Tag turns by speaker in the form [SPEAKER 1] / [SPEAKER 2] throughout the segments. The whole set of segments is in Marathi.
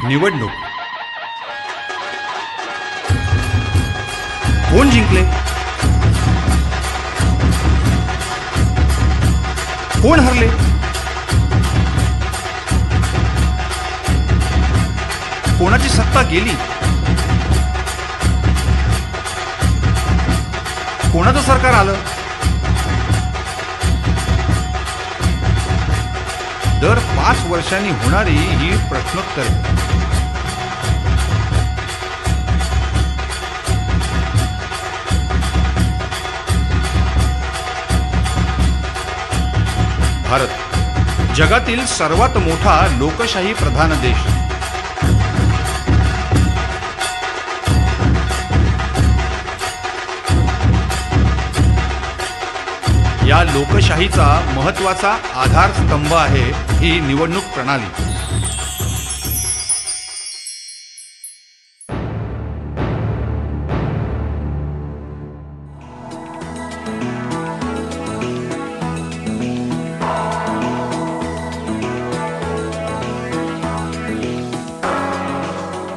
[SPEAKER 1] निवडणूक कोण जिंकले, कोण हरले, कोणाची सत्ता गेली, कोणाचं सरकार आलं, दर 5 वर्षांनी होणारी ही प्रश्नोत्तरे। भारत जगातील सर्वात मोठा लोकशाही प्रधान देश। या लोकशाहीचा महत्त्वाचा आधारस्तंभ आहे ही निवडणूक प्रणाली।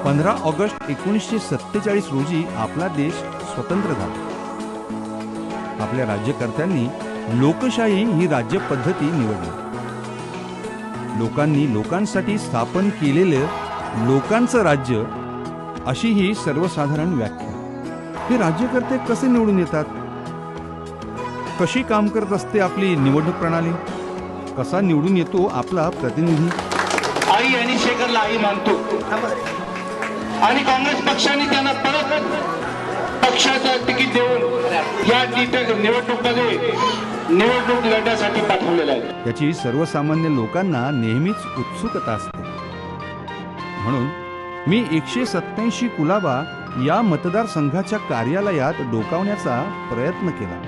[SPEAKER 1] 15 ऑगस्ट 1947 रोजी आपला देश स्वतंत्र झाला। आपल्या राज्यकर्त्यांनी लोकशाही ही राज्य पद्धती निवडली। लोकांनी लोकांसाठी स्थापन केलेलं लोकांचं राज्य अशी ही सर्वसाधारण व्याख्या। हे राज्यकर्ते कसे निवडून येतात, कशी काम करत असते आपली निवडणूक प्रणाली, कसा निवडून येतो आपला प्रतिनिधी।
[SPEAKER 2] आई आणि शेखरला आई मानतो आणि काँग्रेस पक्षाने त्यांना परत पक्षाचं तिकीट देऊन या निवडणूक लढण्यासाठी पाठवलेलं आहे।
[SPEAKER 1] याची सर्वसामान्य लोकांना नेहमीच उत्सुकता असते। म्हणून मी 187 कुलाबा या मतदारसंघाच्या कार्यालयात डोकावण्याचा प्रयत्न केला।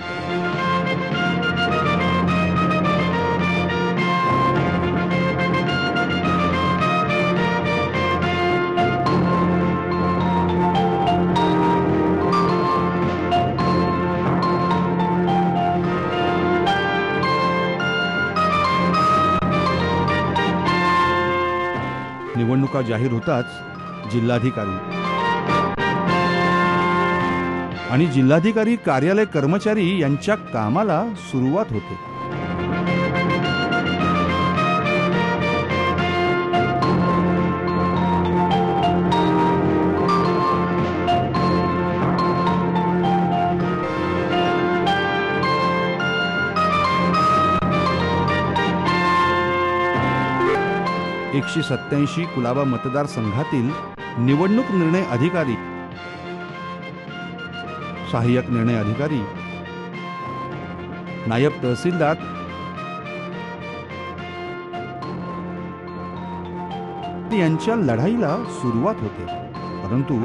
[SPEAKER 1] निवडणुका जाहीर होताच जिल्हाधिकारी आणि जिल्हाधिकारी कार्यालय कर्मचारी यांच्या कामाला सुरुवात होते। एकशे 87 कुलाबा मतदारसंघातील निवडणूक निर्णय अधिकारी, सहाय्यक निर्णय अधिकारी, नायब तहसीलदार यांच्या लढाईला सुरुवात होते। परंतु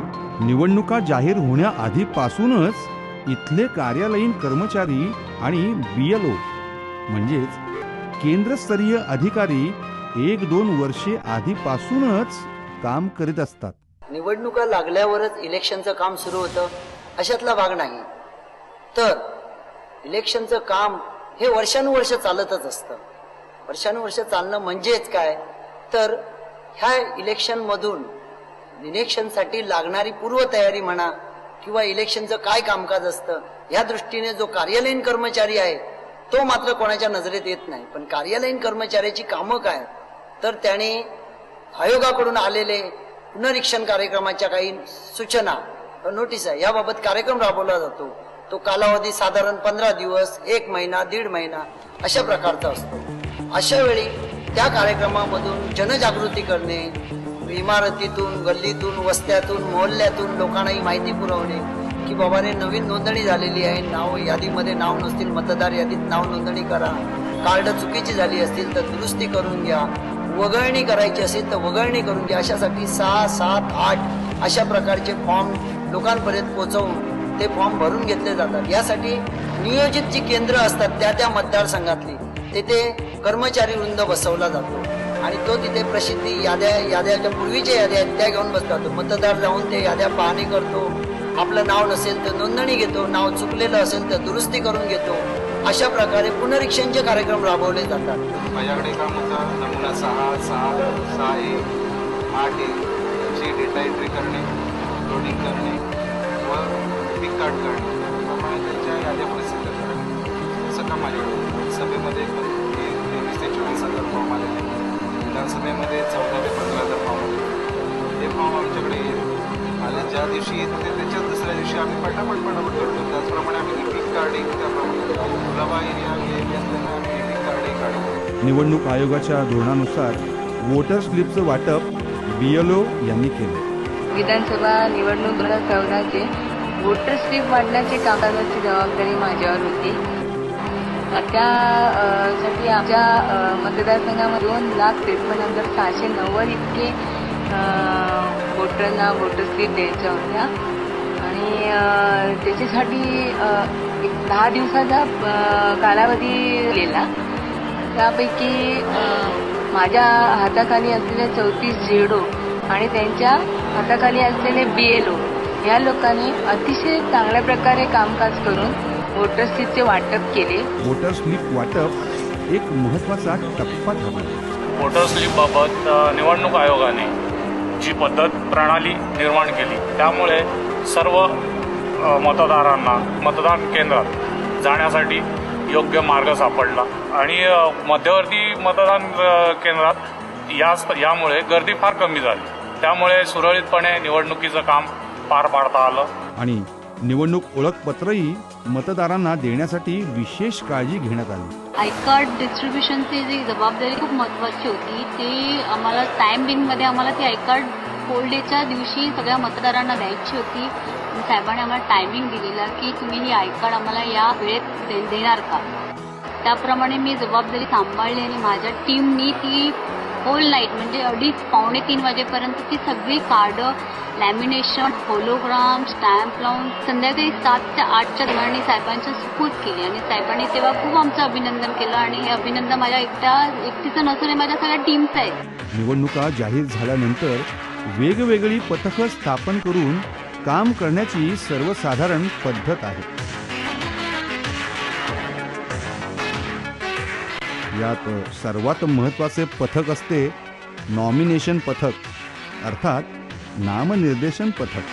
[SPEAKER 1] निवडणुका जाहीर होण्याआधीपासूनच इथले कार्यालयीन कर्मचारी आणि BLO म्हणजेच केंद्रस्तरीय अधिकारी 1-2 वर्षे आधीपासूनच काम करीत असतात।
[SPEAKER 3] निवडणुका लागल्यावरच इलेक्शनचं काम सुरू होतं अशातला भाग नाही, तर इलेक्शनचं काम हे वर्षानुवर्ष चालतच असतं। वर्षानुवर्ष चालणं म्हणजेच काय, तर ह्या इलेक्शनमधून इलेक्शनसाठी लागणारी पूर्वतयारी म्हणा किंवा इलेक्शनचं काय कामकाज असतं या दृष्टीने जो कार्यालयीन कर्मचारी आहे तो मात्र कोणाच्या नजरेत येत नाही। पण कार्यालयीन कर्मचाऱ्याची कामं काय, तर त्याने आयोगाकडून आलेले पुनरीक्षण कार्यक्रमाच्या काही सूचना नोटीस आहे याबाबत कार्यक्रम राबवला जातो। तो कालावधी साधारण 15 दिवस, 1 महिना, 1.5 महिना अशा प्रकारचा असतो। अशा वेळी त्या कार्यक्रमामधून जनजागृती करणे, इमारतीतून, गल्लीतून, वस्त्यातून, मोहल्ल्यातून लोकांना ही माहिती पुरवणे की बाबाने नवीन नोंदणी झालेली आहे, नाव यादीमध्ये नाव नसतील मतदार यादीत नाव नोंदणी करा, कार्ड चुकीची झाली असतील तर दुरुस्ती करून घ्या, वगळणी करायची असेल तर वगळणी करून घ्या। अशासाठी 6, 7, 8 अशा प्रकारचे फॉर्म लोकांपर्यंत पोहोचवून ते फॉर्म भरून घेतले जातात। यासाठी नियोजित जी केंद्र असतात त्या मतदारसंघातली तेथे कर्मचारी वृंद बसवला जातो आणि तो तिथे प्रसिद्धी याद्याच्या पूर्वीच्या याद्या आहेत त्या घेऊन बसतो। मतदार जाऊन ते याद्या पाहणी करतो, आपलं नाव नसेल तर नोंदणी घेतो, नाव चुकलेलं असेल तर दुरुस्ती करून घेतो। अशा प्रकारे पुनरीक्षणचे कार्यक्रम राबवले जातात।
[SPEAKER 2] माझ्याकडे कामाचा नमुना 6, 6, 6, 8
[SPEAKER 4] त्याची डेटा एंट्री करणे, लोडिंग करणे व पिक कार्ड काढणे त्याप्रमाणे त्यांच्या याद्या प्रसिद्ध करणे असं काम माझ्याकडे. लोकसभेमध्ये पण 23 ते 24,000 फॉर्म आलेले, विधानसभेमध्ये 14 ते 15,000 फॉर्म आले. ते फॉर्म आमच्याकडे येईल आणि ज्या दिवशी येत होते त्याच्या दुसऱ्या दिवशी आम्ही पटापट करतो. त्याचप्रमाणे आम्ही पिक कार्डिंग त्याप्रमाणे गुलाबा एरिया असल्यामुळे आम्ही पिक कार्डिंग काढतो.
[SPEAKER 1] निवडणूक आयोगाच्या धोरणानुसार वोटर स्लिपचं वाटप BLO यांनी केलं.
[SPEAKER 5] विधानसभा निवडणूक 2014चे वोटर स्लिप वाटण्याची कामकाजाची जबाबदारी माझ्यावर होती. त्यासाठी आमच्या मतदारसंघामध्ये 2,53,690 इतके वोटरना वोटर स्लिप द्यायच्या होत्या आणि त्याच्यासाठी एक 10 दिवसाचा कालावधी दिलेला. त्यापैकी माझ्या हाताखाली असलेले 34 झेडो आणि त्यांच्या हाताखाली असलेले BLO या लोकांनी अतिशय चांगल्या प्रकारे कामकाज करून वोटर स्लिपचे वाटप केले.
[SPEAKER 1] वोटर स्लिप वाटप एक महत्त्वाचा टप्पा ठरला.
[SPEAKER 6] वोटर स्लिपबाबत निवडणूक आयोगाने जी पद्धत प्रणाली निर्माण केली त्यामुळे सर्व मतदारांना मतदान केंद्रात जाण्यासाठी योग्य मार्ग सापडला आणि मध्यवर्ती मतदान केंद्रात यामुळे गर्दी फार कमी झाली. त्यामुळे सुरळीतपणे निवडणुकीचं काम पार पाडता आलं.
[SPEAKER 1] आणि निवडणूक ओळखपत्रही मतदारांना देण्यासाठी विशेष काळजी घेण्यात आली.
[SPEAKER 7] आय कार्ड डिस्ट्रीब्युशनची जी जबाबदारी खूप महत्त्वाची होती. ते आम्हाला टायमिंगमध्ये आम्हाला ती आय कार्ड पोल डेच्या दिवशी सगळ्या मतदारांना द्यायची होती. साहेबांनी आम्हाला टायमिंग दिलेला की तुम्ही ही आय कार्ड आम्हाला या वेळेत देणार का. त्याप्रमाणे मी जबाबदारी सांभाळली आणि माझ्या टीमनी ती होल नाईट म्हणजे 2:30-3 वाजेपर्यंत ती सगळी कार्ड लॅमिनेशन, होलोग्राम, स्टॅम्प लावून संध्याकाळी 7 ते 8च्या दरम्यान साहेबांच्या सुपूर्द केली आणि साहेबांनी तेव्हा खूप आमचं अभिनंदन केलं आणि हे अभिनंदन माझ्या एकटीचं नसून हे माझ्या सगळ्या टीमचं आहे.
[SPEAKER 1] निवडणुका जाहीर झाल्यानंतर वेगवेगळी पथकं स्थापन करून काम करण्याची सर्वसाधारण पद्धत आहे. यात सर्वात महत्त्वाचे पथक असते नॉमिनेशन पथक, अर्थात नामनिर्देशन पथक.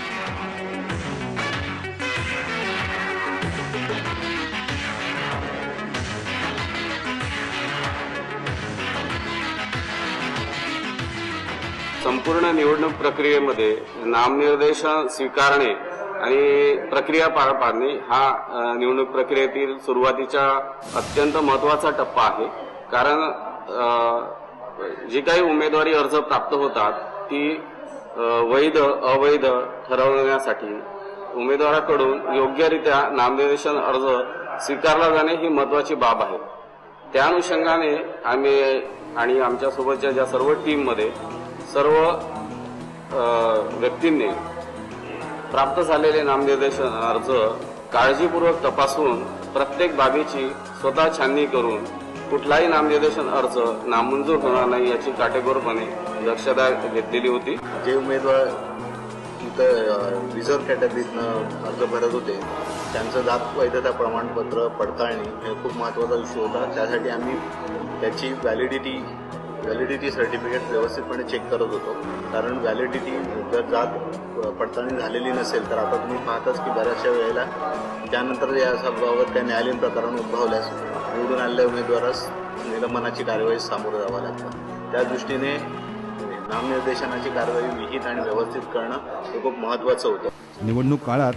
[SPEAKER 4] संपूर्ण निवडणूक प्रक्रियेमध्ये नामनिर्देशन स्वीकारणे आणि प्रक्रिया पार पाडणे हा निवडणूक प्रक्रियेतील सुरुवातीचा अत्यंत महत्त्वाचा टप्पा आहे. कारण जी काही उमेदवारी अर्ज प्राप्त होतात ती वैध अवैध ठरवण्यासाठी उमेदवाराकडून योग्यरित्या नामनिर्देशन अर्ज स्वीकारला जाणे ही महत्त्वाची बाब आहे. त्या अनुषंगाने आम्ही आणि आमच्यासोबतच्या ज्या सर्व टीममध्ये सर्व व्यक्तींनी प्राप्त झालेले नामनिर्देशन अर्ज काळजीपूर्वक तपासून प्रत्येक बाबीची स्वतः छाननी करून कुठलाही नामनिर्देशन अर्ज नामंजूर होणार नाही याची काटेकोरपणे दक्षता घेतलेली होती.
[SPEAKER 8] जे उमेदवार इथं रिझर्व्ह कॅटेगरीतनं अर्ज भरत होते त्यांचं जात वैधता प्रमाणपत्र पडताळणी हे खूप महत्त्वाचा इश्यू होता. त्यासाठी आम्ही त्याची व्हॅलिडिटी सर्टिफिकेट व्यवस्थितपणे चेक करत होतो. कारण व्हॅलिडिटी जर जात पडताळणी झालेली नसेल तर आता तुम्ही पाहताच की बऱ्याचशा वेळेला त्यानंतर या बाबत काही न्यायालयीन प्रकरण उद्भवल्यास निवडून आलेल्या उमेदवारास निलंबनाची कार्यवाही सामोरं जावं लागतं. त्या दृष्टीने नामनिर्देशनाची कार्यवाही विहित आणि व्यवस्थित करणं हे खूप महत्त्वाचं होतं.
[SPEAKER 1] निवडणूक काळात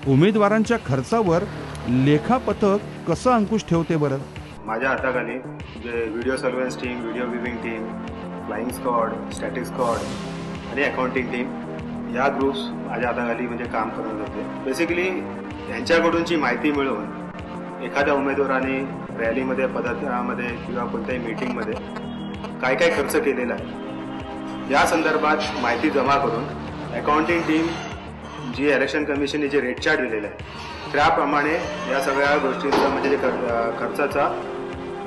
[SPEAKER 1] उमेदवारांच्या खर्चावर लेखापथक कसं अंकुश ठेवते बरं?
[SPEAKER 9] माझ्या हाताखाली जे video surveillance team, video viewing team, flying squad, static squad आणि अकाउंटिंग टीम या ग्रुप्स माझ्या हाताखाली म्हणजे काम करत होते. बेसिकली यांच्याकडूनची माहिती मिळवून एखाद्या उमेदवाराने रॅलीमध्ये, पदयात्रेमध्ये किंवा कोणत्याही मीटिंगमध्ये काय काय खर्च केलेला आहे या संदर्भात माहिती जमा करून अकाउंटिंग टीम जी इलेक्शन कमिशनने जे रेट चार्ट दिलेला आहे त्याप्रमाणे या सगळ्या गोष्टींचा म्हणजे जे खर्चाचा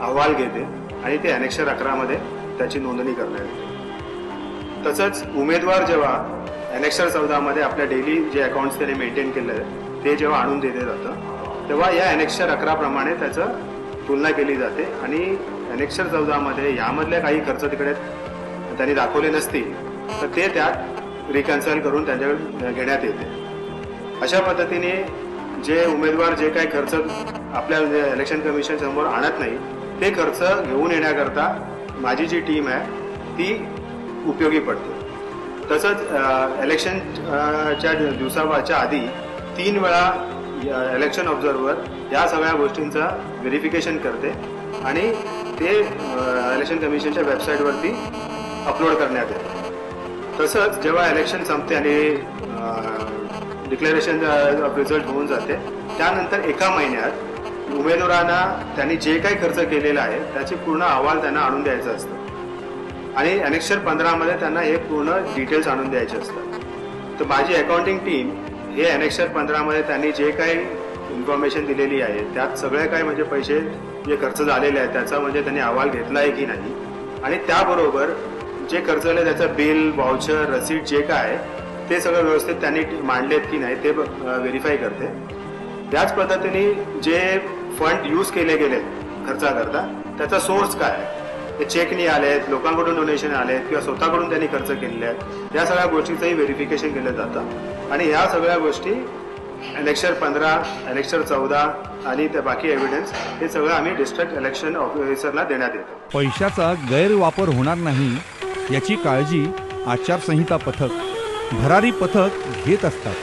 [SPEAKER 9] अहवाल घेते आणि ते ॲनेक्शर 11 मध्ये त्याची नोंदणी करण्यात येते. तसंच उमेदवार जेव्हा ॲनेक्शर 14 मध्ये आपल्या डेली जे अकाउंट्स त्याने मेंटेन केलं आहे ते जेव्हा आणून दिले जातं तेव्हा या ॲनेक्शर 11 प्रमाणे त्याचं तुलना केली जाते आणि ॲनेक्शर 14 मध्ये यामधल्या काही खर्च तिकडे त्यांनी दाखवले नसतील तर ते त्यात रिकन्साईल करून त्यांच्याकडे घेण्यात येते. अशा पद्धतीने जे उमेदवार जे काही खर्च आपल्या इलेक्शन कमिशन समोर आणत नाही ते खर्च घेऊन येण्याकरता माझी जी टीम आहे ती उपयोगी पडते. तसंच इलेक्शनच्या दिवसाच्या आधी 3 वेळा इलेक्शन ऑब्झर्वर या सगळ्या गोष्टींचा व्हेरिफिकेशन करते आणि ते इलेक्शन कमिशनच्या वेबसाईटवरती अपलोड करण्यात येते. तसंच जेव्हा इलेक्शन संपते आणि डिक्लेरेशन ऑफ रिझल्ट होऊन जाते त्यानंतर 1 महिन्यात उमेदवारांना त्यांनी जे काही खर्च केलेला आहे त्याचे पूर्ण अहवाल त्यांना आणून द्यायचा असतो आणि ॲनेक्सर 15 मध्ये त्यांना हे पूर्ण डिटेल्स आणून द्यायचे असतात. तर माझी अकाउंटिंग टीम हे ॲनेक्सर 15 मध्ये त्यांनी जे काही इन्फॉर्मेशन दिलेली आहे त्यात सगळे काही म्हणजे पैसे जे खर्च झालेले आहेत त्याचा म्हणजे त्यांनी अहवाल घेतला आहे की नाही आणि त्याबरोबर जे खर्च झाले त्याचं बिल वाउचर रसीद जे काय आहे ते सगळं व्यवस्थित त्यांनी मांडलेत की नाही ते व्हेरीफाय करते. त्याच पद्धतीने जे फंड यूज केले गेले खर्चाकरता त्याचा सोर्स काय आहे, ते चेकनी आलेत, लोकांकडून डोनेशन आलेत किंवा स्वतःकडून त्यांनी खर्च केलेले आहेत या सगळ्या गोष्टीचंही व्हेरिफिकेशन केलं जातं आणि ह्या सगळ्या गोष्टी इलेक्शन 15, इलेक्शन 14 आणि त्या बाकी एव्हिडन्स हे सगळं आम्ही डिस्ट्रिक्ट इलेक्शन ऑफिसरला देण्यात येतो.
[SPEAKER 1] पैशाचा गैरवापर होणार नाही याची काळजी आचारसंहिता पथक, भरारी पथक घेत असतात.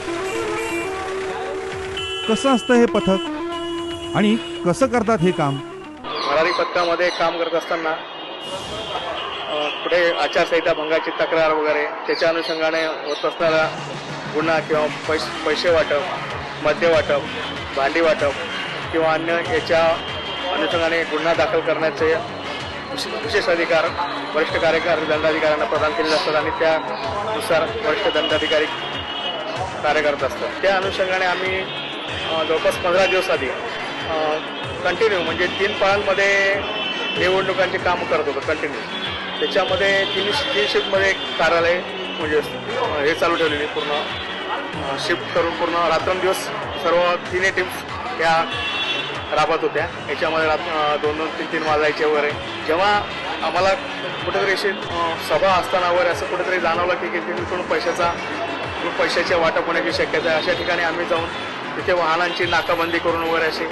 [SPEAKER 1] कसं असतं हे पथक आणि कसं करतात हे काम?
[SPEAKER 10] भरारी पथकामध्ये काम करत असताना पुढे आचारसंहिता भंगाची तक्रार वगैरे त्याच्या अनुषंगाने होत असणारा गुन्हा किंवा पैसे वाटप, मद्य वाटप, भांडी वाटप किंवा अन्य याच्या अनुषंगाने गुन्हा दाखल करण्याचे विशेष अधिकार वरिष्ठ कार्यकारी दंडाधिकाऱ्यांना प्रदान केलेले असतात आणि त्यानुसार वरिष्ठ दंडाधिकारी कार्य करत असतात. त्या अनुषंगाने आम्ही जवळपास 15 दिवस आधी कंटिन्यू म्हणजे 3 पाळांमध्ये निवडणुकांची कामं करत होतो कंटिन्यू. त्याच्यामध्ये 3 शिफ्टमध्ये कार्यालय म्हणजे हे चालू ठेवलेली पूर्ण शिफ्ट करून पूर्ण रात्रंदिवस सर्व 3 टीम्स या राबत होत्या. याच्यामध्ये 2-2, 3-3 वाजायचे वगैरे. जेव्हा आम्हाला कुठेतरी अशी सभा असताना वगैरे असं कुठेतरी जाणवलं की तिकडून पैशाचे वाटप होण्याची शक्यता आहे, अशा ठिकाणी आम्ही जाऊन तिथे वाहनांची नाकाबंदी करून वगैरे अशी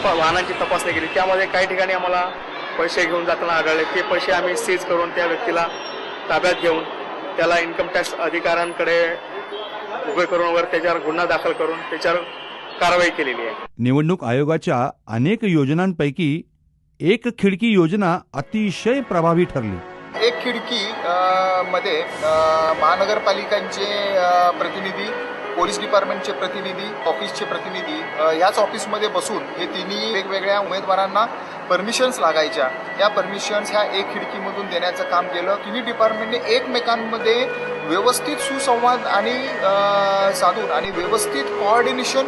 [SPEAKER 10] वाहनांची तपासणी केली. त्यामध्ये काही ठिकाणी आम्हाला पैसे घेऊन जाताना आढळले. ते पैसे आम्ही सीज करून त्या व्यक्तीला ताब्यात घेऊन त्याला इन्कम टॅक्स अधिकाऱ्यांकडे उभे करून वगैरे त्याच्यावर गुन्हा दाखल करून त्याच्यावर कारवाई केलेली आहे.
[SPEAKER 1] निवडणूक आयोगाच्या अनेक योजनांपैकी एक खिडकी योजना अतिशय प्रभावी ठरली.
[SPEAKER 11] एक खिडकी मध्ये महानगरपालिकांचे प्रतिनिधी, पोलीस डिपार्टमेंटचे प्रतिनिधी, ऑफिसचे प्रतिनिधी याच ऑफिसमध्ये बसून हे तिन्ही वेगवेगळ्या उमेदवारांना परमिशन्स लागायच्या. या परमिशन्स ह्या एक खिडकीमधून देण्याचं काम केलं. तिन्ही डिपार्टमेंटने एकमेकांमध्ये व्यवस्थित सुसंवाद आणि साधून आणि व्यवस्थित कोऑर्डिनेशन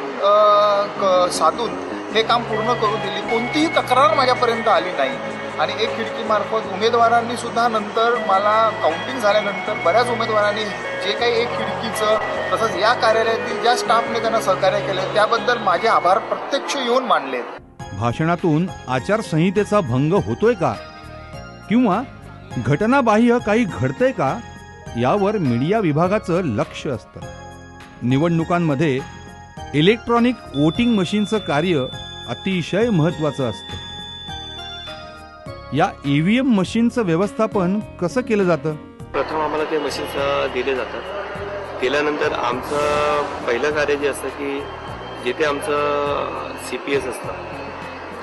[SPEAKER 11] साधून हे काम पूर्ण करून दिली. कोणतीही तक्रार माझ्यापर्यंत आली नाही आणि एक खिडकीमार्फत उमेदवारांनी सुद्धा नंतर मला काउंटिंग झाल्यानंतर बऱ्याच उमेदवारांनी जे काही एक खिडकीचं तसंच या कार्यालयातील ज्या स्टाफने त्यांना सहकार्य केलं त्याबद्दल माझे आभार प्रत्यक्ष येऊन मानले.
[SPEAKER 1] भाषणातून आचारसंहितेचा भंग होतोय का किंवा घटनाबाह्य काही घडतंय का यावर मीडिया विभागाचं लक्ष असतं. निवडणुकांमध्ये इलेक्ट्रॉनिक वोटिंग मशीनचं कार्य अतिशय महत्त्वाचं असतं. या ईव्हीएम मशीनचं व्यवस्थापन कसं केलं जातं?
[SPEAKER 12] प्रथम आम्हाला ते मशीन्स दिले जातात. केल्यानंतर आमचं पहिलं कार्य जे असतं की जिथे आमचं CPS असतं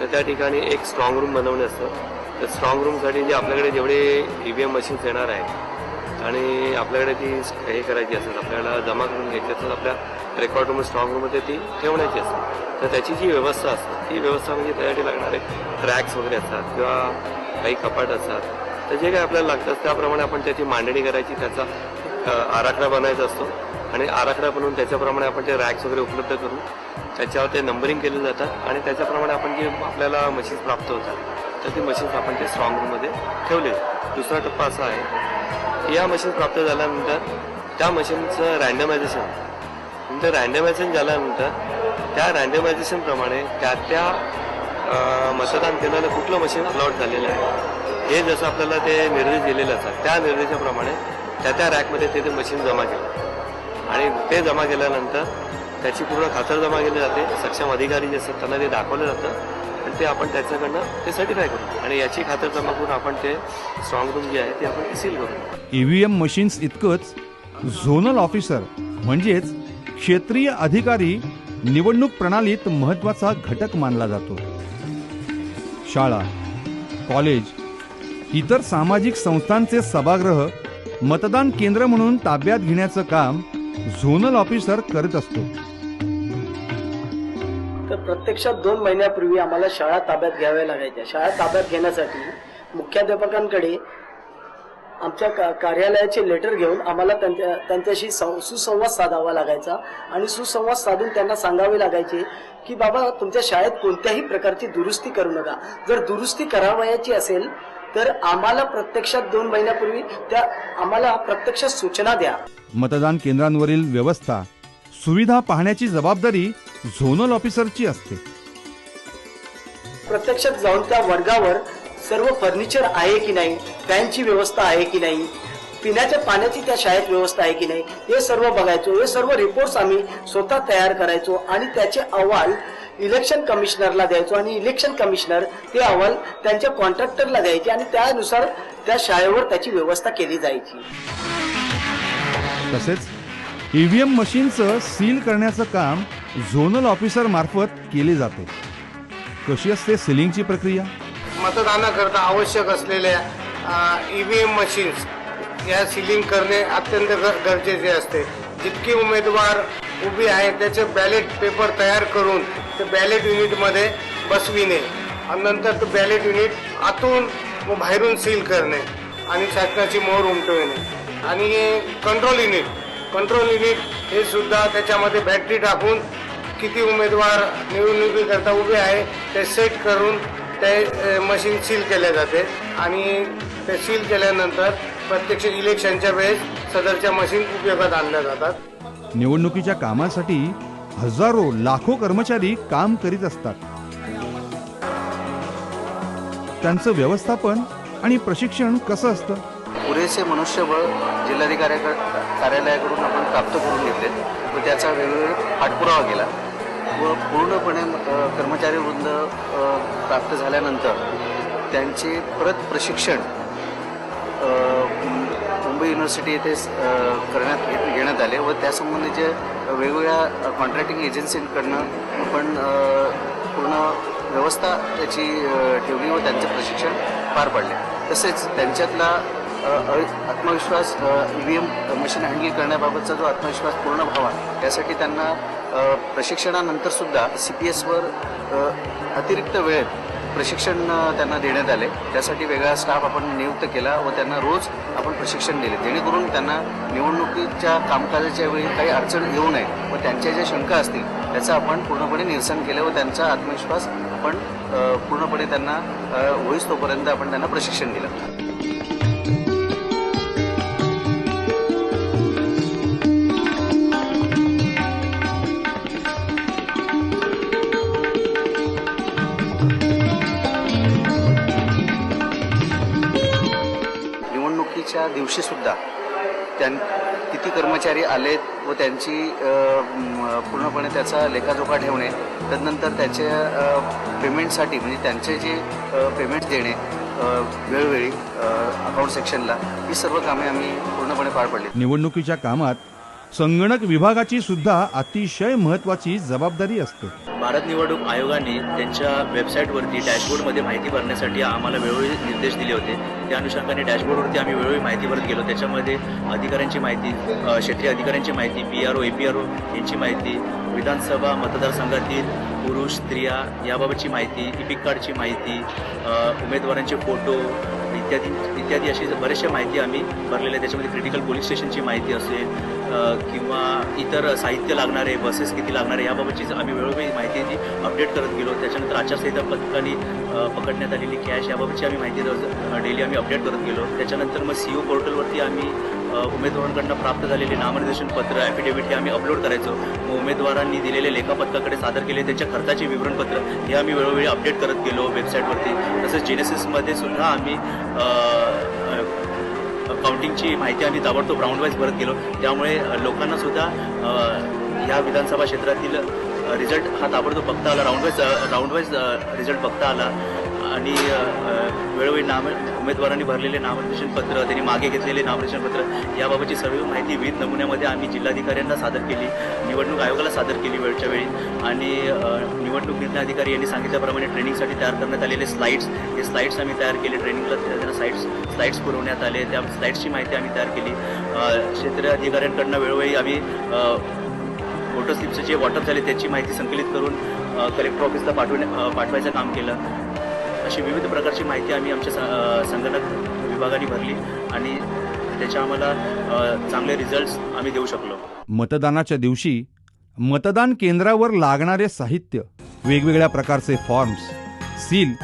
[SPEAKER 12] तर त्या ठिकाणी एक स्ट्रॉंग रूम बनवणे असतं. तर स्ट्रॉंग रूमसाठी जे आपल्याकडे जेवढे EVM मशीन्स येणार आहेत आणि आपल्याकडे ती हे करायची असतात, आपल्याला जमा करून घ्यायची असतात, आपल्या रेकॉर्ड रूम स्ट्रॉंग रूममध्ये ती ठेवण्याची असते. तर त्याची जी व्यवस्था असते ती व्यवस्था म्हणजे त्यासाठी लागणारे रॅक्स वगैरे असतात किंवा काही कपाट असतात. तर जे काही आपल्याला लागतं त्याप्रमाणे आपण त्याची मांडणी करायची, त्याचा आराखडा बनायचा असतो आणि आराखडा बनवून त्याच्याप्रमाणे आपण ते रॅक्स वगैरे उपलब्ध करून त्याच्यावर ते नंबरिंग केले जातात आणि त्याच्याप्रमाणे आपण जे आपल्याला मशीन्स प्राप्त होतात तर ती मशीन्स आपण ते स्ट्रॉंग रूममध्ये ठेवले. दुसरा टप्पा असा आहे की या मशीन्स प्राप्त झाल्यानंतर त्या मशीनचं रँडमायझेशन, नंतर रँडमायझेशन झाल्यानंतर त्या रँडमायझेशनप्रमाणे त्या मतदान केंद्राला कुठलं मशीन अलॉट झालेलं आहे हे जसं आपल्याला ते निर्देश दिलेले असतात त्या निर्देशाप्रमाणे त्या रॅकमध्ये ते मशीन जमा केलं आणि ते जमा केल्यानंतर त्याची पूर्ण खातरजमा केली जाते. सक्षम अधिकारी जे असतात त्यांना ते दाखवलं जातं आणि ते आपण त्याच्याकडनं ते सर्टिफाय करू आणि याची खातरजमा करून आपण ते स्ट्रॉंग रूम जे आहे ते आपण सील करू.
[SPEAKER 1] EVM मशीन्स इतकंच झोनल ऑफिसर म्हणजेच क्षेत्रीय अधिकारी निवडणूक प्रणालीत महत्त्वाचा घटक मानला जातो. शाळा, कॉलेज, इतर सामाजिक संस्थांचे सभागृह मतदान केंद्र म्हणून ताब्यात घेण्याचं काम झोनल ऑफिसर करत असतो.
[SPEAKER 3] तर प्रत्यक्षात 2 महिन्यापूर्वी आम्हाला शाळा ताब्यात घ्याव्या लागायच्या. शाळा ताब्यात घेण्यासाठी मुख्याध्यापकांकडे आमच्या कार्यालयाचे लेटर घेऊन आम्हाला त्यांच्याशी सुसंवाद साधावा लागायचा आणि सुसंवाद साधून त्यांना सांगावे लागायचे की बाबा तुमच्या शाळेत कोणत्याही प्रकारची दुरुस्ती करू नका. जर दुरुस्ती करावयाची असेल तर आम्हाला प्रत्यक्षात 2 महिन्यापूर्वी त्या आम्हाला प्रत्यक्ष सूचना द्या.
[SPEAKER 1] मतदान केंद्रांवरील व्यवस्था सुविधा पाहण्याची जबाबदारी झोनल ऑफिसरची असते.
[SPEAKER 3] प्रत्यक्षात जाऊन त्या वर्गावर सर्व फर्निचर आहे की नाही, फॅनची व्यवस्था आहे की नाही, पिण्याच्या पाण्याची त्या शाळेत व्यवस्था आहे की नाही, हे सर्व बघायचो. हे सर्व रिपोर्ट्स आम्ही स्वतः तयार करायचो आणि त्याचे अहवाल इलेक्शन कमिशनरला द्यायचो आणि इलेक्शन कमिशनर ते अहवाल त्यांच्या कॉन्ट्रॅक्टरला द्यायचे आणि त्यानुसार त्या शाळेवर त्याची व्यवस्था केली जायची.
[SPEAKER 1] तसेच EVM मशीनचं सील करण्याचं काम झोनल ऑफिसर मार्फत केले जाते. कशी असते सीलिंगची प्रक्रिया?
[SPEAKER 2] मतदानाकरता आवश्यक असलेल्या EVM मशीन्स या सीलिंग करणे अत्यंत गरजेचे असते. जितके उमेदवार उभे आहेत त्याचे बॅलेट पेपर तयार करून ते बॅलेट युनिटमध्ये बसविणे आणि नंतर ते बॅलेट युनिट आतून व बाहेरून सील करणे आणि शासनाची मोहर उमटविणे आणि कंट्रोल युनिट हे सुद्धा त्याच्यामध्ये बॅटरी टाकून किती उमेदवार निवडणुकीकरता उभे आहे ते सेट करून ते मशीन सील केले जाते आणि ते सील केल्यानंतर प्रत्यक्ष इलेक्शनच्या वेळेस सदरच्या मशीन उपयोगात आणल्या जातात.
[SPEAKER 1] निवडणुकीच्या कामासाठी हजारो लाखो कर्मचारी काम करीत असतात. त्यांचं व्यवस्थापन आणि प्रशिक्षण कसं असतं?
[SPEAKER 8] पुरेसे मनुष्यबळ जिल्हाधिकारी कार्यालयाकडून आपण प्राप्त करून घेतले व त्याचा वेगवेगळा पाठपुरावा केला व पूर्णपणे कर्मचारी वृंद प्राप्त झाल्यानंतर त्यांचे परत प्रशिक्षण मुंबई युनिव्हर्सिटी येथे घेण्यात आले व त्यासंबंधीचे वेगवेगळ्या कॉन्ट्रॅक्टिंग एजन्सींकडनं आपण पूर्ण व्यवस्था त्याची ठेवली व त्यांचे प्रशिक्षण पार पडले. तसेच त्यांच्यातला आत्मविश्वास EVM मशीन हँडल करण्याबाबतचा जो आत्मविश्वास पूर्ण व्हावा यासाठी त्यांना प्रशिक्षणानंतर सुद्धा CPSवर अतिरिक्त वेळेत प्रशिक्षण त्यांना देण्यात आले. त्यासाठी वेगळा स्टाफ आपण नियुक्त केला व त्यांना रोज आपण प्रशिक्षण दिले जेणेकरून त्यांना निवडणुकीच्या कामकाजाच्या वेळी काही अडचण येऊ नये व त्यांच्या ज्या शंका असतील त्याचं आपण पूर्णपणे निरसन केलं व त्यांचा आत्मविश्वास आपण पूर्णपणे त्यांना होईस तोपर्यंत आपण त्यांना प्रशिक्षण दिलं. निवडणुकीच्या दिवशी सुद्धा किती कर्मचारी आलेत व त्यांची पूर्णपणे त्याचा लेखाजोखा ठेवणे, तदनंतर त्याच्या पेमेंटसाठी म्हणजे त्यांचे जे पेमेंट देणे वेळोवेळी अकाउंट सेक्शनला, ही सर्व कामे आम्ही पूर्णपणे पार पडली.
[SPEAKER 1] निवडणुकीच्या कामात संगणक विभागाची सुद्धा अतिशय महत्त्वाची जबाबदारी असते.
[SPEAKER 13] भारत निवडणूक आयोगाने त्यांच्या वेबसाईटवरती डॅशबोर्डमध्ये माहिती भरण्यासाठी आम्हाला वेळोवेळी निर्देश दिले होते. त्या अनुषंगाने डॅशबोर्डवरती आम्ही वेळोवेळी माहिती भरत गेलो. त्याच्यामध्ये अधिकाऱ्यांची माहिती, क्षेत्रीय अधिकाऱ्यांची माहिती, PRO APRO यांची माहिती, विधानसभा मतदारसंघातील पुरुष स्त्रिया याबाबतची माहिती, इपिक कार्डची माहिती, उमेदवारांचे फोटो इत्यादी अशी बरेचशा माहिती आम्ही भरलेल्या. त्याच्यामध्ये क्रिटिकल पोलीस स्टेशनची माहिती असेल किंवा इतर साहित्य लागणारे, बसेस किती लागणारे याबाबतची आम्ही वेळोवेळी माहिती ती अपडेट करत गेलो. त्याच्यानंतर आचारसंहिता पथकाने पकडण्यात आलेली कॅश याबाबतची आम्ही माहिती डेली आम्ही अपडेट करत गेलो. त्याच्यानंतर मग CO पोर्टलवरती आम्ही उमेदवारांकडून प्राप्त झालेले नामनिर्देशन पत्र, ॲफिडेव्हिट हे आम्ही अपलोड करायचो. मग उमेदवारांनी दिलेले लेखापथकाकडे सादर केले त्यांच्या खर्चाचे विवरणपत्र हे आम्ही वेळोवेळी अपडेट करत गेलो वेबसाईटवरती. तसंच जेनेसिसमध्ये सुद्धा आम्ही काउंटिंगची माहिती आम्ही ताबडतोब राऊंड वाईज भरत गेलो. त्यामुळे लोकांना सुद्धा या विधानसभा क्षेत्रातील रिझल्ट हा ताबडतोब बघता आला, राऊंड वाईज रिझल्ट बघता आला. आणि वेळोवेळी उमेदवारांनी भरलेले नामनिर्देशन पत्र, त्यांनी मागे घेतलेले नामनिर्देशन पत्र याबाबतची सर्व माहिती विविध नमुन्यामध्ये आम्ही जिल्हाधिकाऱ्यांना सादर केली, निवडणूक आयोगाला सादर केली वेळच्या वेळी. आणि निवडणूक निर्णय अधिकारी यांनी सांगितल्याप्रमाणे ट्रेनिंगसाठी तयार करण्यात आलेले हे स्लाईड्स आम्ही तयार केले. ट्रेनिंगला त्यांना स्लाईड्स पुरवण्यात आले, त्या स्लाईड्सची माहिती आम्ही तयार केली. क्षेत्रीय अधिकाऱ्यांकडनं वेळोवेळी आम्ही वोटर स्लिपचे जे वॉटर झाले त्याची माहिती संकलित करून कलेक्टर ऑफिसला पाठवायचं काम केलं. अशी विविध प्रकारची माहिती आम्ही आमच्या संगणक विभागाने भरली आणि त्याच्या आम्हाला चांगले रिझल्ट्स आम्ही देऊ शकलो.
[SPEAKER 1] मतदानाच्या दिवशी मतदान केंद्रावर लागणारे साहित्य, वेगवेगळ्या प्रकारचे फॉर्म्स, सील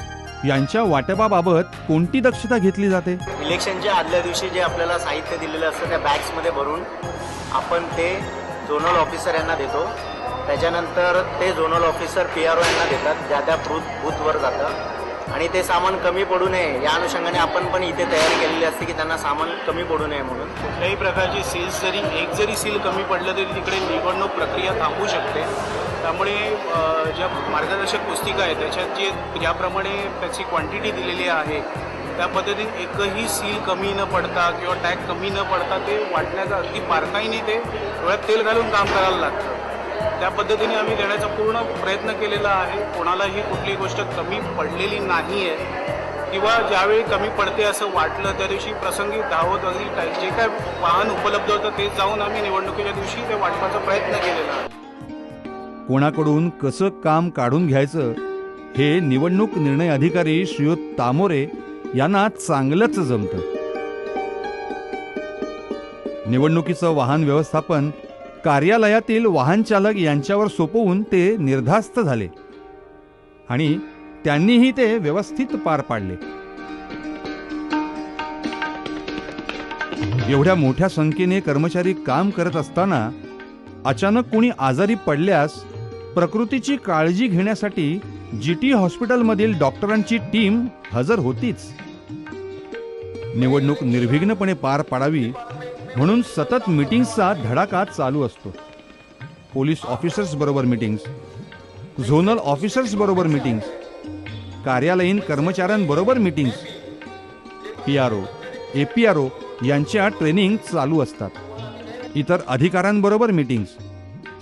[SPEAKER 1] यांच्या वाटपाबाबत कोणती दक्षता घेतली जाते?
[SPEAKER 3] इलेक्शनच्या आदल्या दिवशी जे आपल्याला साहित्य दिलेलं असतं त्या बॅग्समध्ये भरून आपण ते झोनल ऑफिसर यांना देतो. त्याच्यानंतर ते झोनल ऑफिसर PRO यांना देतात, ज्या त्या बूथवर जातं. आणि ते सामान कमी पडू नये या अनुषंगाने आपण पण इथे तयारी केलेली असते की त्यांना सामान कमी पडू नये म्हणून.
[SPEAKER 14] कुठल्याही प्रकारची सील्स जरी सील कमी पडलं तरी तिकडे निवडणूक प्रक्रिया थांबू शकते. त्यामुळे ज्या मार्गदर्शक पुस्तिका आहे त्याच्यात ज्याप्रमाणे त्याची क्वांटिटी दिलेली आहे त्या पद्धतीने एकही सील कमी न पडता किंवा टॅग कमी न पडता ते वाटण्याचा अगदी बारकाईने ते डोळ्यात तेल घालून काम करायला लागतं. त्या पद्धतीने आम्ही देण्याचा पूर्ण प्रयत्न केलेला आहे. कोणालाही कुठली गोष्ट कमी पडलेली नाही आहे किंवा ज्यावेळी कमी पडते असं वाटलं त्या दिवशी प्रसंगी धावत अगदी जे काय वाहन उपलब्ध होतं ते जाऊन आम्ही निवडणुकीच्या दिवशी ते वाटपाचा प्रयत्न केलेला आहे.
[SPEAKER 1] कोणाकडून कसं काम काढून घ्यायचं हे निवडणूक निर्णय अधिकारी श्रीयुत तामोरे यांना चांगलंच जमतं. निवडणुकीचं वाहन व्यवस्थापन कार्यालयातील वाहन चालक यांच्यावर सोपवून ते निर्धास्त झाले आणि त्यांनीही ते व्यवस्थित पार पाडले. एवढ्या मोठ्या संख्येने कर्मचारी काम करत असताना अचानक कोणी आजारी पडल्यास प्रकृतीची काळजी घेण्यासाठी GT हॉस्पिटलमधील डॉक्टरांची टीम हजर होतीच. निवडणूक निर्विघ्नपणे पार पाडावी म्हणून सतत मीटिंग्सचा धडाका चालू असतो. पोलीस ऑफिसर्स बरोबर मीटिंग्स, झोनल ऑफिसर्स बरोबर मीटिंग्स, कार्यालयीन कर्मचाऱ्यांबरोबर मीटिंग्स, PRO, APRO यांच्या ट्रेनिंग चालू असतात. इतर अधिकाऱ्यांबरोबर मीटिंग्स.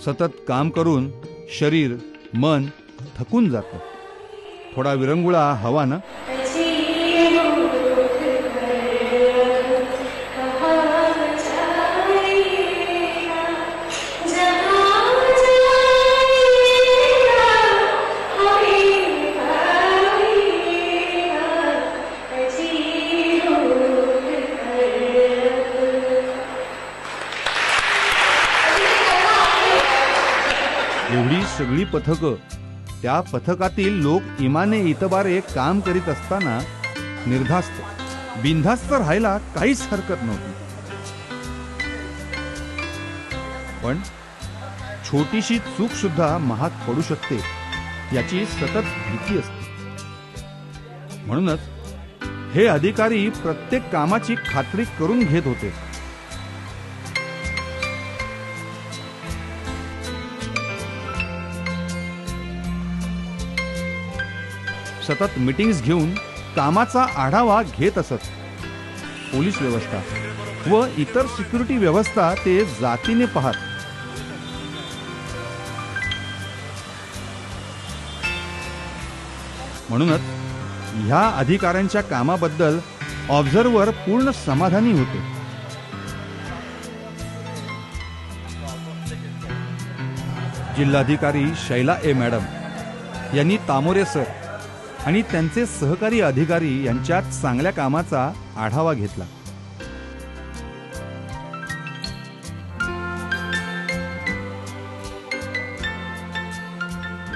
[SPEAKER 1] सतत काम करून शरीर मन थकून जातं. थोडा विरंगुळा हवा ना? एवढी सगळी पथकं, त्या पथकातील लोक इमाने इतबारे काम करीत असताना निर्धास्त बिनधास्त राहायला काहीच हरकत नव्हती. पण छोटीशी चूक सुद्धा महाग पडू शकते याची सतत भीती असते. म्हणूनच हे अधिकारी प्रत्येक कामाची खात्री करून घेत होते. सतत मीटिंग्स घेऊन कामाचा आढावा घेत असत. पोलीस व्यवस्था व इतर सिक्युरिटी व्यवस्था ते जातीने पाहत. म्हणूनच ह्या अधिकाऱ्यांच्या कामाबद्दल ऑब्झर्व्हर पूर्ण समाधानी होते. जिल्हाधिकारी शैला ए मॅडम यांनी तामोरे सर आणि त्यांचे सहकारी अधिकारी यांच्यात चांगल्या कामाचा आढावा घेतला.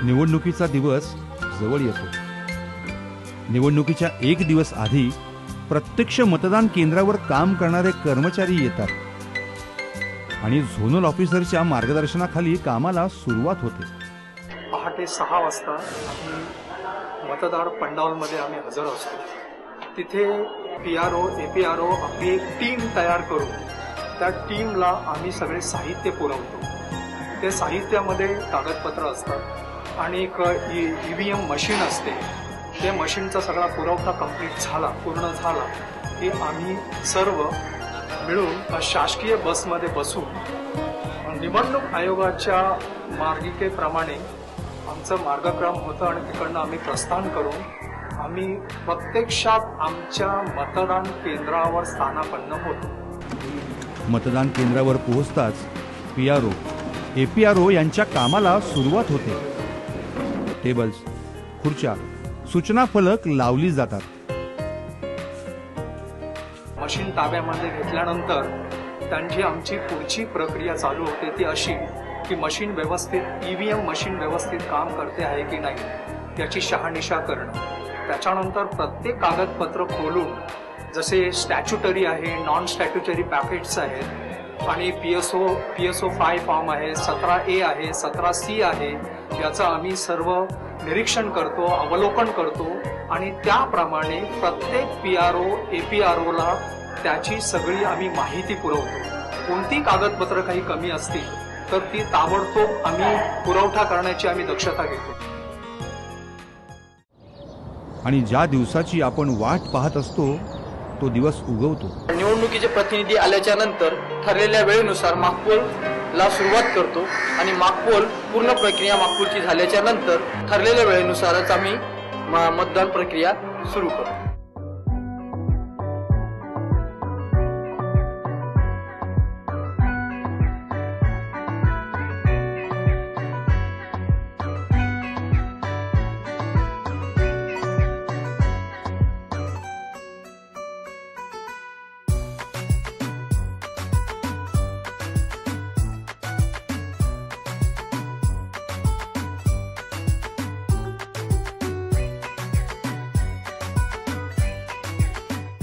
[SPEAKER 1] निवडणुकीचा दिवस जवळ येतो. निवडणुकीच्या एक दिवस आधी प्रत्यक्ष मतदान केंद्रावर काम करणारे कर्मचारी येतात आणि झोनल ऑफिसरच्या मार्गदर्शनाखाली कामाला सुरुवात होते.
[SPEAKER 15] पहाटे 6 वाजता मतदार पंडालमध्ये आम्ही हजर असतो. तिथे PRO, APRO आपली एक टीम तयार करून त्या टीमला आम्ही सगळे साहित्य पुरवतो. ते साहित्यामध्ये कागदपत्र असतात आणि एक EVM मशीन असते. ते मशीनचा सगळा पुरवठा पूर्ण झाला की आम्ही सर्व मिळून शासकीय बसमध्ये बसून निवडणूक आयोगाच्या मार्गिकेप्रमाणे आमचं मार्गक्रम होतं आणि तिकडनं आम्ही प्रस्थान करून आम्ही प्रत्यक्षात आमच्या मतदान केंद्रावर स्थानापन्न होतो.
[SPEAKER 1] मतदान केंद्रावर पोहोचताच PRO, APRO यांच्या कामाला सुरुवात होते. टेबल्स, खुर्च्या, सूचना फलक लावली जातात.
[SPEAKER 15] मशीन ताब्यामध्ये घेतल्यानंतर त्यांची आमची पुढची प्रक्रिया चालू होते ती अशी की मशीन व्यवस्थित EVM मशीन व्यवस्थित काम करते आहे की नाही याची शहानिशा करणं. त्याच्यानंतर प्रत्येक कागदपत्र खोलून जसे स्टॅच्युटरी आहे, नॉन स्टॅच्युटरी पॅकेट्स आहेत आणि PSO 5 फॉर्म आहे, 17A आहे, 17C आहे, याचं आम्ही सर्व निरीक्षण करतो, अवलोकन करतो आणि त्याप्रमाणे प्रत्येक PRO, APROला त्याची सगळी आम्ही माहिती पुरवतो. कोणती कागदपत्र काही कमी असतील तर ती ताबडतोब आम्ही पुरवठा करण्याची आम्ही दक्षता घेतो.
[SPEAKER 1] आणि ज्या दिवसाची आपण वाट पाहत असतो तो दिवस उगवतो.
[SPEAKER 10] निवडणुकीचे प्रतिनिधी आल्याच्या नंतर ठरलेल्या वेळेनुसार मागपोलला सुरुवात करतो आणि मागपोल पूर्ण प्रक्रिया मागपोलची झाल्याच्या नंतर ठरलेल्या वेळेनुसारच आम्ही मतदान प्रक्रिया सुरू करतो.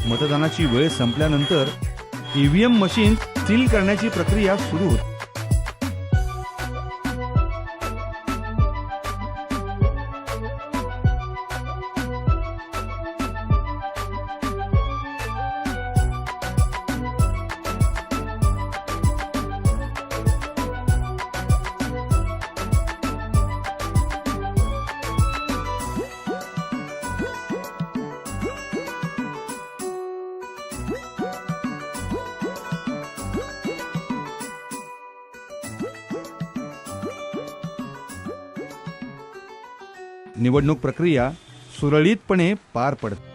[SPEAKER 1] मतदानाची वेळ संपल्यानंतर EVM मशीन सील करण्याची प्रक्रिया सुरू होते. निवडणूक प्रक्रिया सुरळीतपणे पार पडते.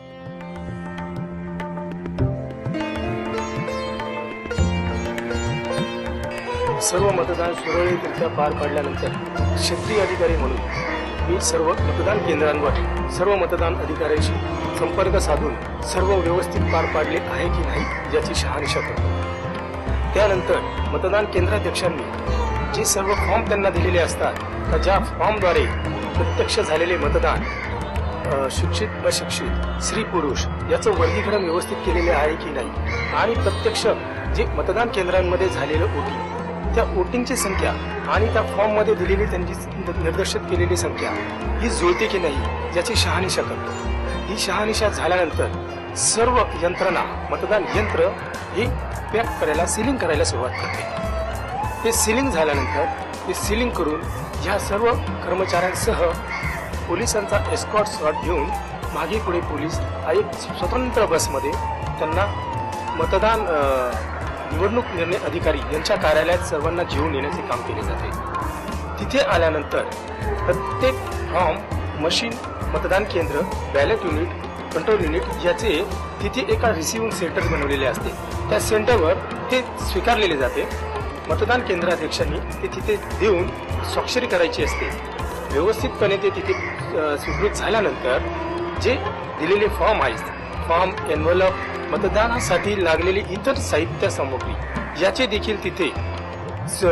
[SPEAKER 16] सर्व मतदान सुरळीतरित्या पार पाडल्यानंतर क्षेत्रीय अधिकारी म्हणून मी सर्व मतदान केंद्रांवर सर्व मतदान अधिकाऱ्यांशी संपर्क साधून सर्व व्यवस्थित पार पाडले आहे की नाही याची शहानिशा करतो. त्यानंतर मतदान केंद्राध्यक्षांनी जे सर्व फॉर्म त्यांना दिलेले असतात त्या ज्या फॉर्मद्वारे प्रत्यक्ष झालेले मतदान शिक्षित अशिक्षित स्त्री पुरुष याचं वर्गीकरण व्यवस्थित केलेले आहे की नाही आणि प्रत्यक्ष जे मतदान केंद्रांमध्ये झालेलं वोटिंग त्या वोटिंगची संख्या आणि त्या फॉर्ममध्ये दिलेली त्यांची निर्देशित केलेली संख्या ही जुळते की नाही याची शहानिशा करतो. ही शहानिशा झाल्यानंतर सर्व यंत्रणा मतदान यंत्र हे पॅक करायला सीलिंग करायला सुरुवात करते. ते सीलिंग झाल्यानंतर ते सीलिंग करून ह्या सर्व कर्मचाऱ्यांसह पोलिसांचा एस्कॉर्ट शॉट घेऊन मागे पुढे पोलीस एक स्वतंत्र बसमध्ये त्यांना मतदान निवडणूक निर्णय अधिकारी यांच्या कार्यालयात सर्वांना घेऊन येण्याचे काम केले जाते. तिथे आल्यानंतर प्रत्येक फॉर्म मशीन मतदान केंद्र बॅलेट युनिट कंट्रोल युनिट याचे तिथे एका रिसिव्हिंग सेंटर बनवलेले असते. त्या सेंटरवर ते स्वीकारलेले जाते. मतदान केंद्राध्यक्षांनी ते तिथे देऊन स्वाक्षरी करायची असते. व्यवस्थितपणे ते तिथे स्वीकृत झाल्यानंतर जे दिलेले फॉर्म आहेत फॉर्म एन्व्हलप मतदानासाठी लागलेली इतर साहित्य सामग्री याचे देखील तिथे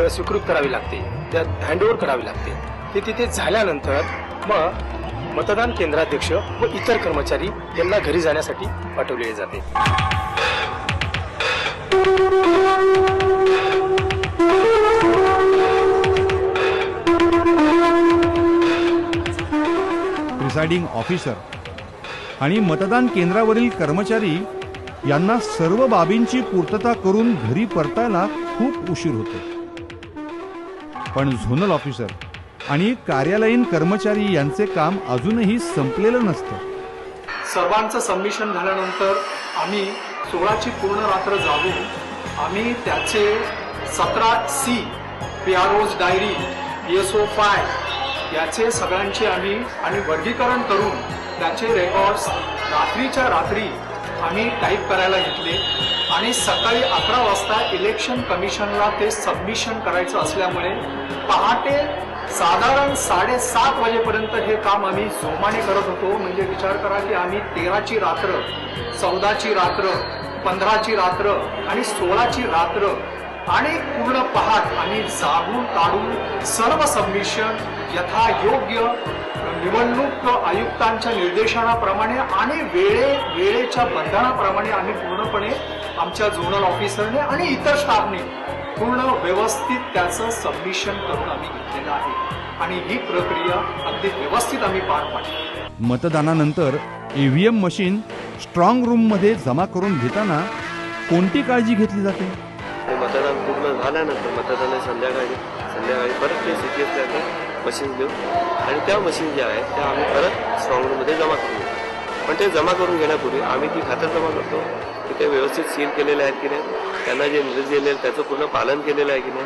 [SPEAKER 16] स्वीकृत करावी लागते. त्यात हँडओव्हर करावी लागते. ते तिथे झाल्यानंतर मग मतदान केंद्राध्यक्ष व इतर कर्मचारी यांना घरी जाण्यासाठी पाठवले जाते.
[SPEAKER 1] प्रिसाइडिंग ऑफिसर आणि मतदान केंद्रावरील कर्मचारी यांना सर्व बाबींची पूर्तता करून घरी परतायला खूप उशीर होतो. पण झोनल ऑफिसर आणि कार्यालयीन कर्मचारी यांचे काम अजूनही संपलेलं नसतं.
[SPEAKER 15] सर्वांचं सबमिशन झाल्यानंतर आम्ही 16ची पूर्ण रात्र जागून आम्ही त्याचे 17C PRO's diary PSO file याचे सगळ्यांचे आम्ही आणि वर्गीकरण करून त्याचे रेकॉर्ड्स रात्रीच्या रात्री आम्ही टाईप करायला घेतले आणि सकाळी 11 वाजता इलेक्शन कमिशनला ते सबमिशन करायचं असल्यामुळे पहाटे साधारण 7:30 वाजेपर्यंत हे काम आम्ही जोमाने करत होतो. म्हणजे विचार करा की आम्ही 13ची रात्र, 14ची रात्र, 15ची रात्र आणि 16ची रात्र आणि पूर्ण पहाट आम्ही जागून काढून सर्व सबमिशन यथायोग्य निवडणूक आयुक्तांच्या निर्देशनाप्रमाणे आणि वेळेच्या बंधनाप्रमाणे आम्ही पूर्णपणे आमच्या झोनल ऑफिसरने आणि इतर स्टाफने पूर्ण व्यवस्थित त्याचं सबमिशन करून आम्ही घेतलेलं आहे आणि ही प्रक्रिया अगदी व्यवस्थित आम्ही पार पाडली.
[SPEAKER 1] मतदानानंतर ईव्हीएम मशीन स्ट्रॉंग रूम मध्ये जमा करून घेताना कोणती काळजी घेतली जाते?
[SPEAKER 12] मतदान पूर्ण झाल्यानंतर मतदान संध्याकाळी परत ते CPS मशीन घेऊ आणि त्या मशीन ज्या आहेत त्या आम्ही परत स्ट्रॉंग रूममध्ये जमा करून घेतो. पण ते जमा करून घेण्यापूर्वी आम्ही ती खातरजमा करतो की ते व्यवस्थित सील केलेले आहेत की नाही, त्यांना जे निर्देश दिलेले त्याचं पूर्ण पालन केलेलं आहे की नाही.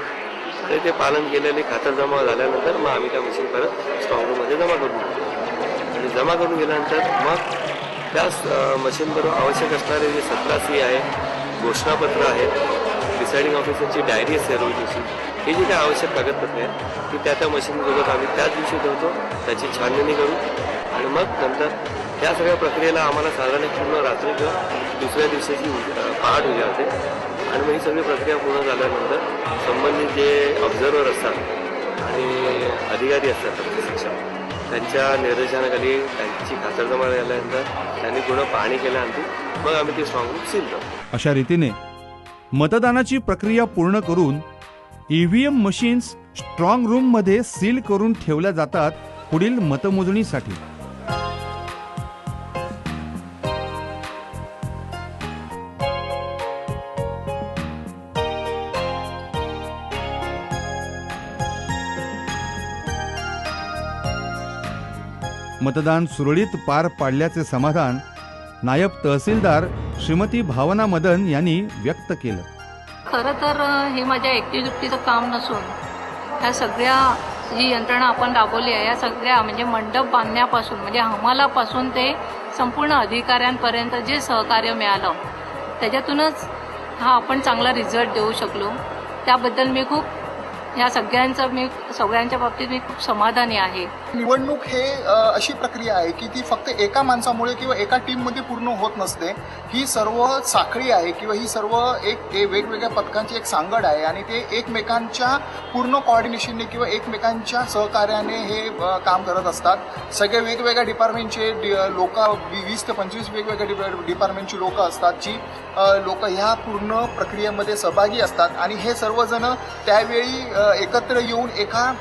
[SPEAKER 12] तर ते पालन केलेले खातरजमा झाल्यानंतर मग आम्ही त्या मशीन परत स्ट्रॉंग रूममध्ये जमा करून घेतो आणि जमा करून गेल्यानंतर मग त्या मशीनबरोबर आवश्यक असणारे जे 17C आहे, घोषणापत्र आहेत, डिसाइडिंग ऑफिसरची डायरी असते रोजची, हे जे काही आवश्यक कागदपत्रे आहेत ती त्या मशीनसोबत आम्ही त्याच दिवशी ठेवतो, त्याची छाननी करू आणि मग नंतर त्या सगळ्या प्रक्रियेला आम्हाला साधारण एक पूर्ण रात्री किंवा दुसऱ्या दिवसाची पहाट होऊ जाते आणि मग ही सगळी प्रक्रिया पूर्ण झाल्यानंतर संबंधित जे ऑब्झर्वर असतात आणि अधिकारी असतात शिक्षक त्यांच्या निर्देशनाखाली त्यांची खातरजमा झाल्यानंतर त्यांनी पूर्ण पाहणी केल्यानंतर मग आम्ही ती स्ट्रॉंग रूम सील करतो.
[SPEAKER 1] अशा रीतीने मतदानाची प्रक्रिया पूर्ण करून ईव्हीएम मशीन्स स्ट्रॉंग रूम मध्ये सील करून ठेवल्या जातात पुढील मतमोजणीसाठी. मतदान सुरळीत पार पाडल्याचे समाधान नायब तहसीलदार श्रीमती भावना मदन यांनी व्यक्त केलं.
[SPEAKER 7] खरं तर हे माझ्या एकटी-दुकटीचं काम नसून ह्या सगळ्या जी यंत्रणा आपण राबवली आहे या सगळ्या म्हणजे मंडप बांधण्यापासून म्हणजे हमालापासून ते संपूर्ण अधिकाऱ्यांपर्यंत जे सहकार्य मिळालं त्याच्यातूनच हा आपण चांगला रिझल्ट देऊ शकलो. त्याबद्दल मी खूप या सगळ्यांच्या बाबतीत मी खूप समाधानी आहे.
[SPEAKER 11] निवडणूक हे अशी प्रक्रिया आहे की ती फक्त एका माणसामुळे किंवा एका टीममध्ये पूर्ण होत नसते. ही सर्व साखळी आहे किंवा ही सर्व एक वेगवेगळ्या पथकांची एक सांगड आहे आणि ते एकमेकांच्या पूर्ण कोऑर्डिनेशनने किंवा एकमेकांच्या सहकार्याने हे काम करत असतात. सगळे वेगवेगळ्या डिपार्टमेंटचे लोक 20 ते 25 वेगवेगळ्या डिपार्टमेंटची लोक असतात जी लोक ह्या पूर्ण प्रक्रियेमध्ये सहभागी असतात आणि हे सर्वजण त्यावेळी एकत्र येऊन एका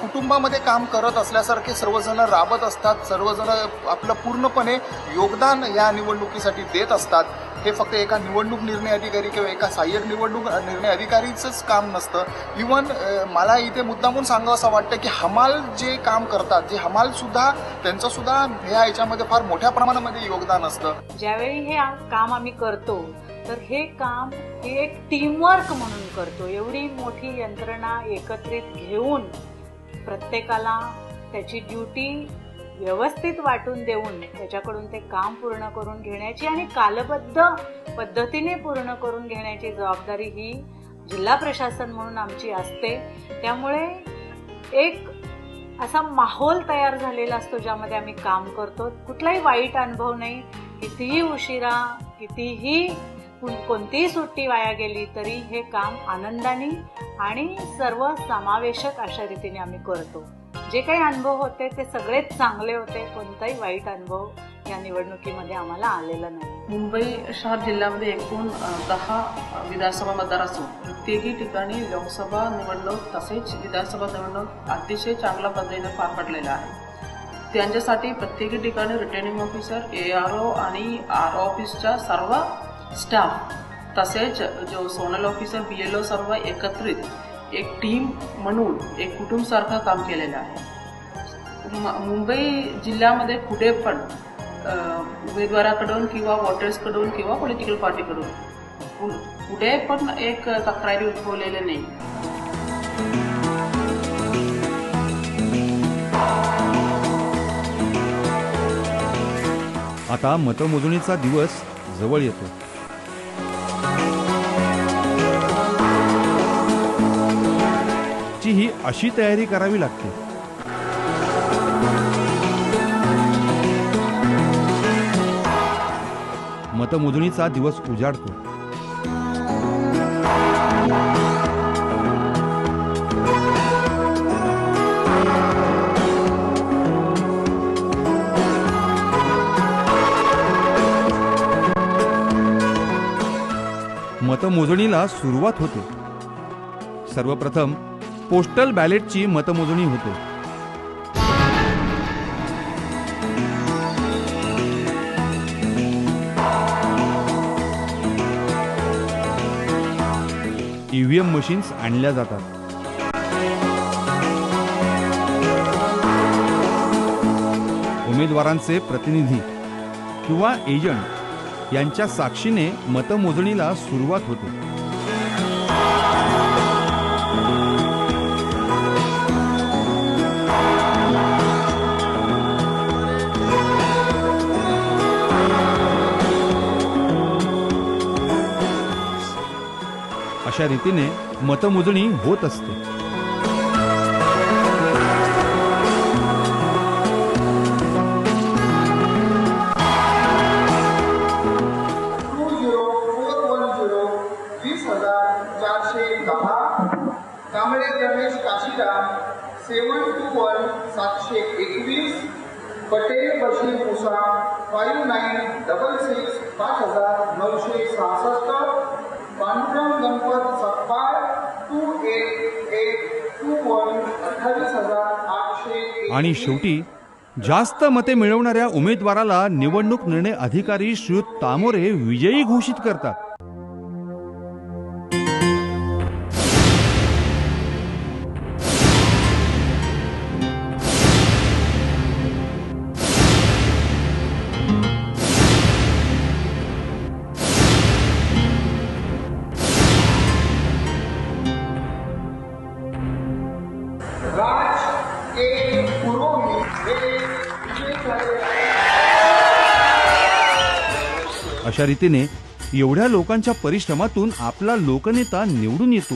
[SPEAKER 11] कुटुंबामध्ये काम करत असल्यासारखे सर्वजण राबत असतात. सर्वजण आपलं पूर्णपणे योगदान या निवडणुकीसाठी देत असतात. हे फक्त एका निवडणूक निर्णय अधिकारी किंवा एका सहाय्यक निवडणूक निर्णय अधिकारीचंच काम नसतं. इव्हन मला इथे मुद्दामून सांगावं असं वाटतं की हमाल जे काम करतात जे हमाल सुद्धा त्यांचं सुद्धा ह्या याच्यामध्ये फार मोठ्या प्रमाणामध्ये योगदान असतं.
[SPEAKER 17] ज्यावेळी हे काम आम्ही करतो तर हे काम हे एक टीमवर्क म्हणून करतो. एवढी मोठी यंत्रणा एकत्रित घेऊन प्रत्येकाला त्याची ड्युटी व्यवस्थित वाटून देऊन त्याच्याकडून ते काम पूर्ण करून घेण्याची आणि कालबद्ध पद्धतीने पूर्ण करून घेण्याची जबाबदारी ही जिल्हा प्रशासन म्हणून आमची असते. त्यामुळे एक असा माहोल तयार झालेला असतो ज्यामध्ये आम्ही काम करतो. कुठलाही वाईट अनुभव नाही. कितीही उशिरा कितीही कोणतीही सुट्टी वाया गेली तरी हे काम आनंदाने आणि सर्व समावेशक अशा रीतीने आम्ही करतो. जे काही अनुभव होते ते सगळेच चांगले होते. कोणताही वाईट अनुभव या निवडणुकीमध्ये आम्हाला आलेला नाही.
[SPEAKER 18] मुंबई शहर जिल्ह्यामध्ये एकूण 10 विधानसभा मतदार असून प्रत्येकी ठिकाणी लोकसभा निवडणूक तसेच विधानसभा निवडणूक अतिशय चांगल्या पद्धतीने पार पडलेल्या आहे. त्यांच्यासाठी प्रत्येकी ठिकाणी रिटर्निंग ऑफिसर, ARO आणि RO ऑफिसच्या सर्व स्टाफ तसेच जो सोनल ऑफिसर BLO सर्व एकत्रित एक टीम म्हणून एक कुटुंबासारखं काम केलेलं आहे. मुंबई जिल्ह्यामध्ये पुढे पण उमेदवाराकडून किंवा वोटर्सकडून किंवा पॉलिटिकल पार्टीकडून पुढे पण एक तक्रारी उद्भवलेल्या नाही.
[SPEAKER 1] आता मतमोजणीचा दिवस जवळ येतो. ची ही अशी तयारी करावी लागते. मतमोजणीचा दिवस उजाडतो. मतमोजणीला सुरुवात होते. सर्वप्रथम पोस्टल बॅलेटची मतमोजणी होते. EVM मशीन्स आणल्या जातात. उमेदवारांचे प्रतिनिधी किंवा एजंट यांच्या साक्षीने मतमोजणीला सुरुवात होते. अशा रीतीने मतमोजणी होत असते.
[SPEAKER 11] कांबळे रमेश काशीराम 721 721 पटेल बशीर मुसा 5966 5966 पांडुरंग गणपत सप्पाळ 28821 28,800.
[SPEAKER 1] आणि शेवटी जास्त मते मिळवणाऱ्या उमेदवाराला निवडणूक निर्णय अधिकारी श्रीयुत तामोरे विजयी घोषित करतात. अशा रीतीने एवढ्या लोकांच्या परिश्रमातून आपला लोकनेता निवडून येतो.